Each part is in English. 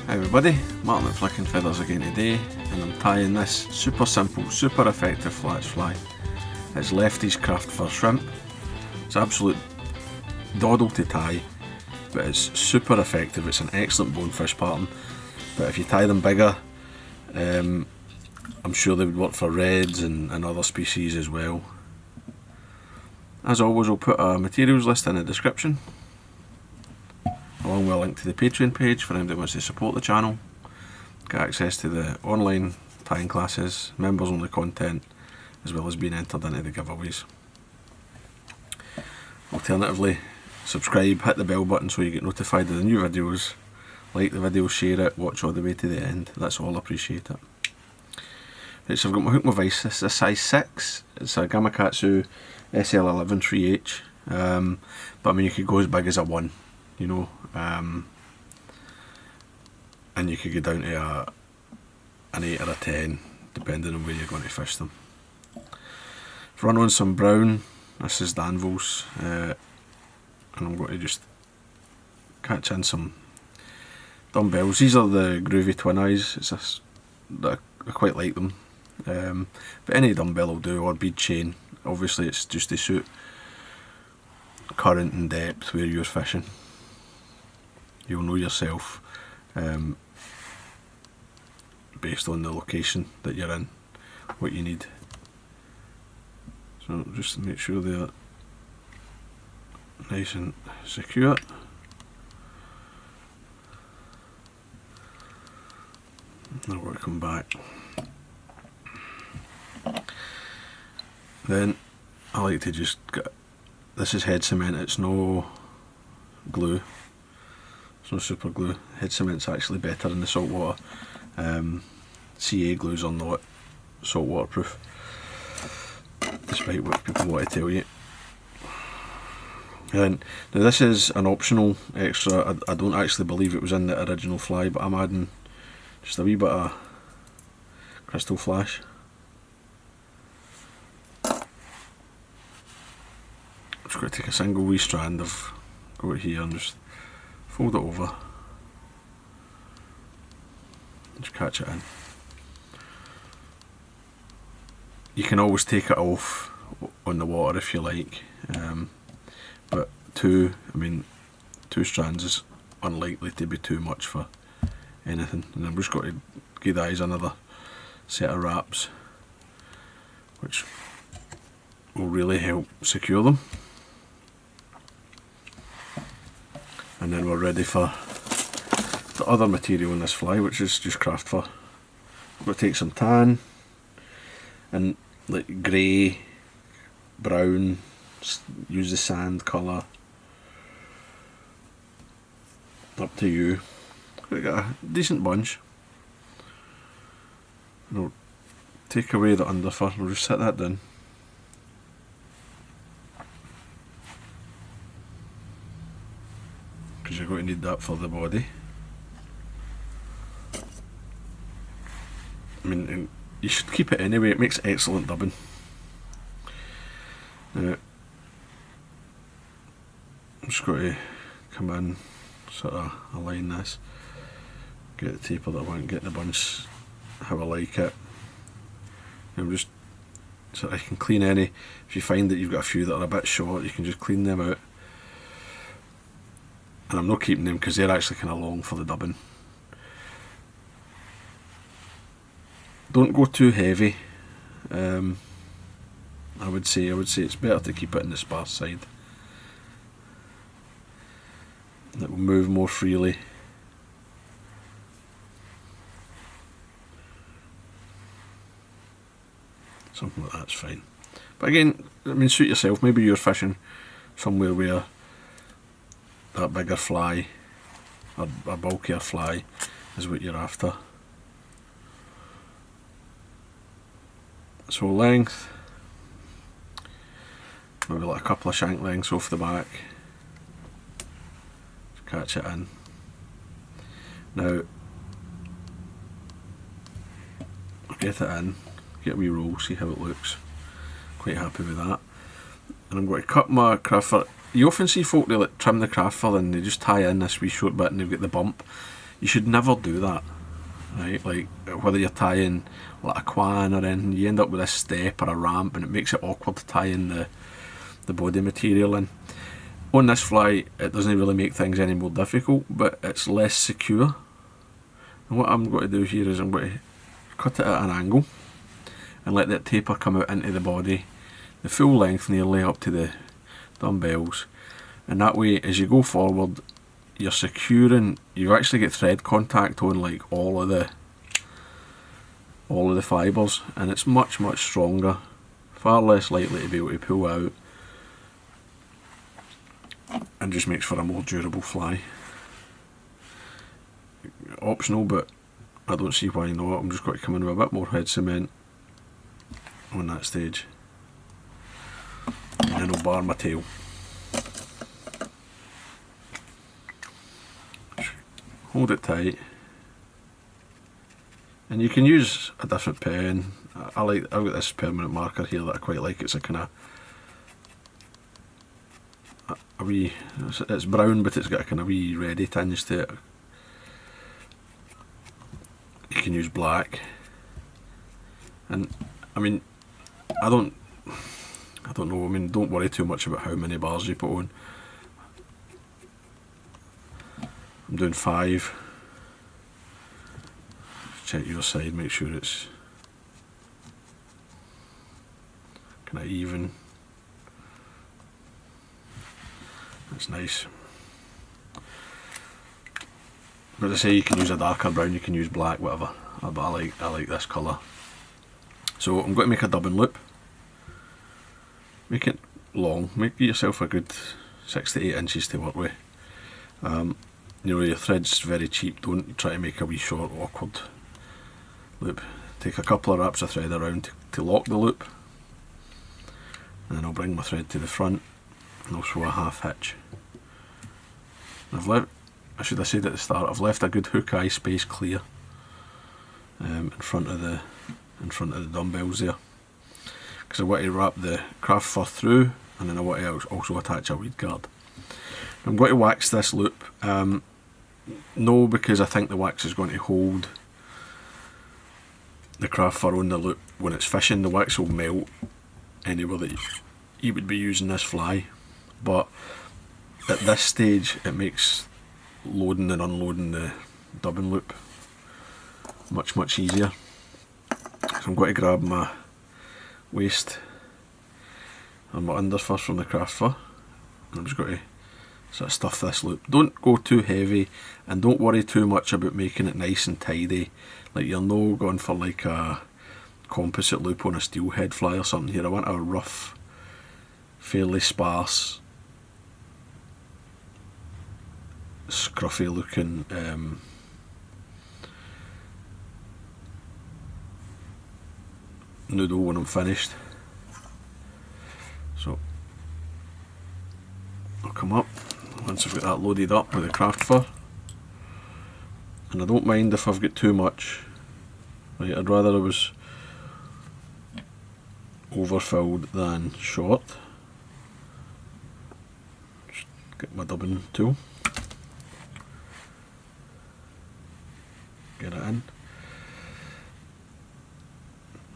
Hi everybody, Martyn at Flicking Feathers again today, and I'm tying this super simple, super effective flash fly. It's Lefty's Craft for Shrimp. It's absolute doddle to tie, but it's super effective. It's an excellent bonefish pattern, but if you tie them bigger, I'm sure they would work for reds and other species as well. As always, I'll put a materials list in the description, along with a link to the Patreon page for anyone that wants to support the channel, get access to the online tying classes, members only content, as well as being entered into the giveaways. Alternatively, subscribe, hit the bell button so you get notified of the new videos, like the video, share it, watch all the way to the end, that's all, I appreciate it. Right, so I've got my hook and my vise. This is a size 6, it's a Gamakatsu SL11-3H, but I mean you could go as big as a 1, you know, and you could go down to an 8 or a 10 depending on where you're going to fish them. I've run on some brown, this is Danville's, and I'm going to just catch in some dumbbells. These are the groovy twin eyes, I quite like them, but any dumbbell will do, or bead chain. Obviously it's just to suit current and depth where you're fishing. You'll know yourself based on the location that you're in what you need. So just to make sure they're nice and secure. Now we'll come back. Then I like to just get, this is head cement, it's no glue. It's no super glue. Head cement's actually better in the salt water. CA glues are not salt waterproof, despite what people want to tell you. And now this is an optional extra. I don't actually believe it was in the original fly, but I'm adding just a wee bit of crystal flash. I'm just going to take a single wee strand of, go it here and just fold it over, just catch it in. You can always take it off on the water if you like, but two strands is unlikely to be too much for anything. And I'm just going to give the eyes another set of wraps, which will really help secure them. And then we're ready for the other material in this fly, which is just craft fur. I'm going to take some tan and like grey, brown, use the sand colour, up to you. We've got a decent bunch. And I'll take away the under fur, we'll just set that down. Because you're going to need that for the body. I mean, and you should keep it anyway, it makes excellent dubbing. Now, I'm just going to come in, sort of align this, get the taper that I want, get the bunch how I like it. And just so I can clean any, if you find that you've got a few that are a bit short, you can just clean them out. And I'm not keeping them because they're actually kind of long for the dubbing. Don't go too heavy. I would say it's better to keep it in the sparse side. It will move more freely. Something like that's fine. But again, I mean, suit yourself. Maybe you're fishing somewhere where that bigger fly, or a bulkier fly, is what you're after. So length, maybe like a couple of shank lengths off the back, catch it in. Now, get it in, get a wee roll, see how it looks. Quite happy with that. And I'm going to cut my craft fur. You often see folk, they like trim the craft fur and they just tie in this wee short bit and they've got the bump. You should never do that, right? Like whether you're tying like a quan or anything, you end up with a step or a ramp, and it makes it awkward to tie in the body material in. On this fly, it doesn't really make things any more difficult, but it's less secure. And what I'm going to do here is I'm going to cut it at an angle and let that taper come out into the body, the full length nearly up to the dumbbells, and that way as you go forward you're securing, you actually get thread contact on like all of the fibres, and it's much stronger, far less likely to be able to pull out, and just makes for a more durable fly. Optional, but I don't see why not. I'm just going to come in with a bit more head cement on that stage, and then I'll bar my tail. Hold it tight, and you can use a different pen. I've got this permanent marker here that I quite like. It's a kind of a wee, it's brown, but it's got a kind of wee reddy tinge to it. You can use black, and I mean, I don't know. I mean, don't worry too much about how many bars you put on. I'm doing 5. Check your side, make sure it's kind of even. That's nice. But as I say, you can use a darker brown, you can use black, whatever. But I like this colour. So I'm going to make a dubbing loop. Make it long. Make yourself a good 6 to 8 inches to work with. You know, your thread's very cheap. Don't try to make a wee short awkward loop. Take a couple of wraps of thread around to lock the loop, and then I'll bring my thread to the front and I'll throw a half hitch. I should have said at the start, I've left a good hook eye space clear in front of the dumbbells there, because I want to wrap the craft fur through, and then I want to also attach a Weedgurard. I'm going to wax this loop. No, because I think the wax is going to hold the craft fur on the loop when it's fishing. The wax will melt anywhere that you would be using this fly, but at this stage it makes loading and unloading the dubbing loop much easier. So I'm going to grab my waist and my underfur from the craft fur, and I'm just going to sort of stuff this loop. Don't go too heavy, and don't worry too much about making it nice and tidy. Like, you're no going for like a composite loop on a steelhead fly or something here. I want a rough, fairly sparse, scruffy looking noodle when I'm finished. So I'll come up once I've got that loaded up with the craft fur, and I don't mind if I've got too much. Right, I'd rather it was overfilled than short. Just get my dubbing tool, get it in, and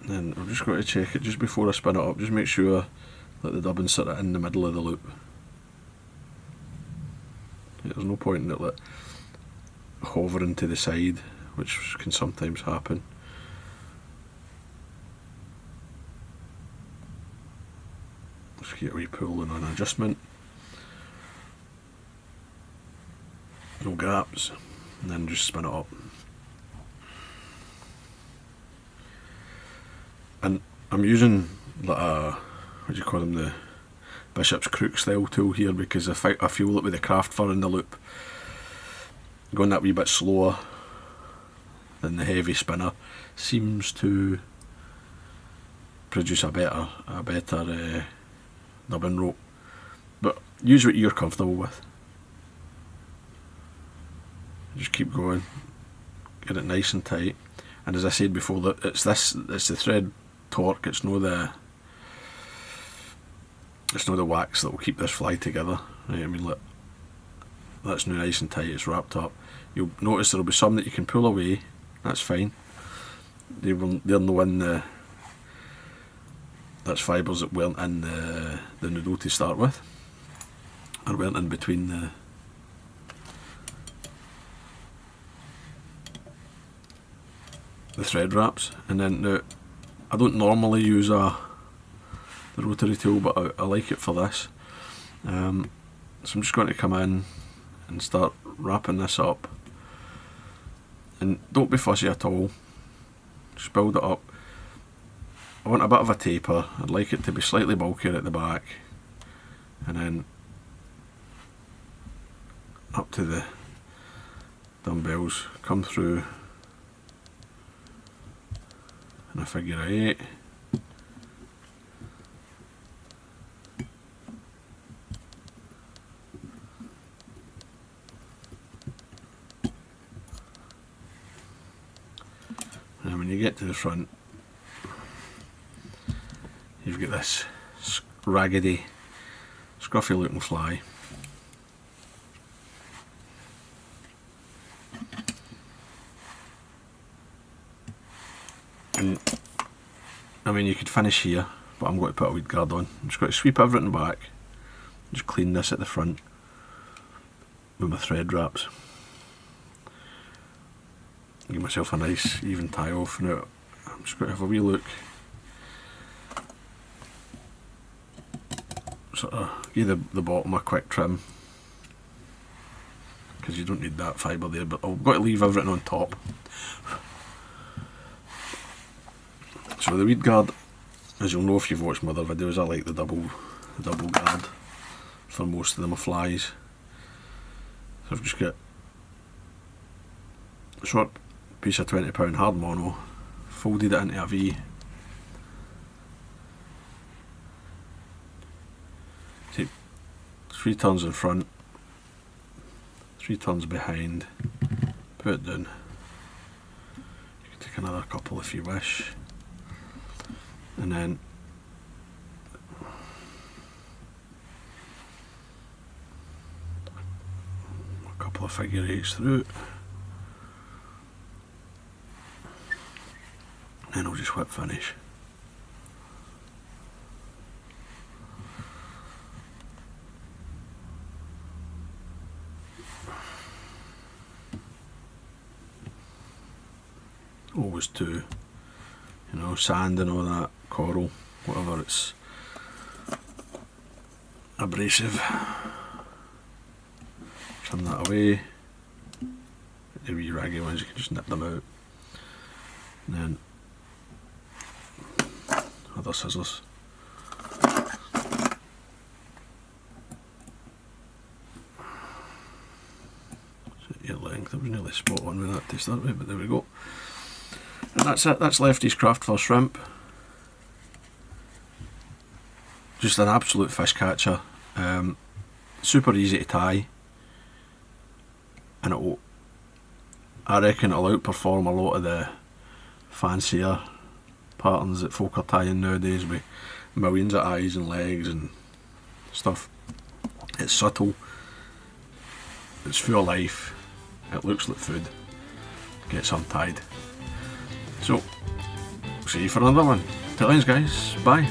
then I'm just going to check it just before I spin it up. Just make sure that the dubbing's sort of in the middle of the loop. There's no point in it like hovering to the side, which can sometimes happen. Just get a wee pull and an adjustment. No gaps, and then just spin it up. And I'm using like a, what do you call them, the Bishop's Crook style tool here, because I feel that with the craft fur in the loop, going that wee bit slower than the heavy spinner seems to produce a better dubbing rope. But use what you're comfortable with. Just keep going, get it nice and tight. And as I said before, that it's the thread torque. It's no the wax that will keep this fly together. Right? I mean, look, that's now nice and tight, it's wrapped up. You'll notice there'll be some that you can pull away, that's fine. They're no in the, that's fibres that weren't in the noodle to start with, or weren't in between the thread wraps. And then now, I don't normally use the rotary tool, but I like it for this. So I'm just going to come in and start wrapping this up, and don't be fussy at all, just build it up. I want a bit of a taper, I'd like it to be slightly bulkier at the back, and then up to the dumbbells, come through in a figure of 8. And when you get to the front, you've got this raggedy, scruffy looking fly. And I mean, you could finish here, but I'm going to put a Weedgurard on. I'm just going to sweep everything back, just clean this at the front with my thread wraps. Give myself a nice even tie off. Now I'm just going to have a wee look, sort of give the bottom a quick trim, because you don't need that fibre there, but I've got to leave everything on top. So the Weedgurard, as you'll know if you've watched my other videos, I like the double guard for most of my flies. So I've just got a short piece of 20 pound hard mono, folded it into a V, take 3 turns in front, 3 turns behind, put it down. You can take another couple if you wish, and then a couple of figure 8s through, and then I'll just whip finish. Always to, you know, sand and all that, coral, whatever, it's abrasive. Trim that away. The wee raggy ones, you can just nip them out. And then other scissors. So your length, I was nearly spot on with that to start with, but there we go. And that's it, that's Lefty's craft for shrimp. Just an absolute fish catcher. Super easy to tie, and I reckon it'll outperform a lot of the fancier patterns that folk are tying nowadays with millions of eyes and legs and stuff. It's subtle, it's full of life, it looks like food, gets untied. So, see you for another one. Till then guys, bye.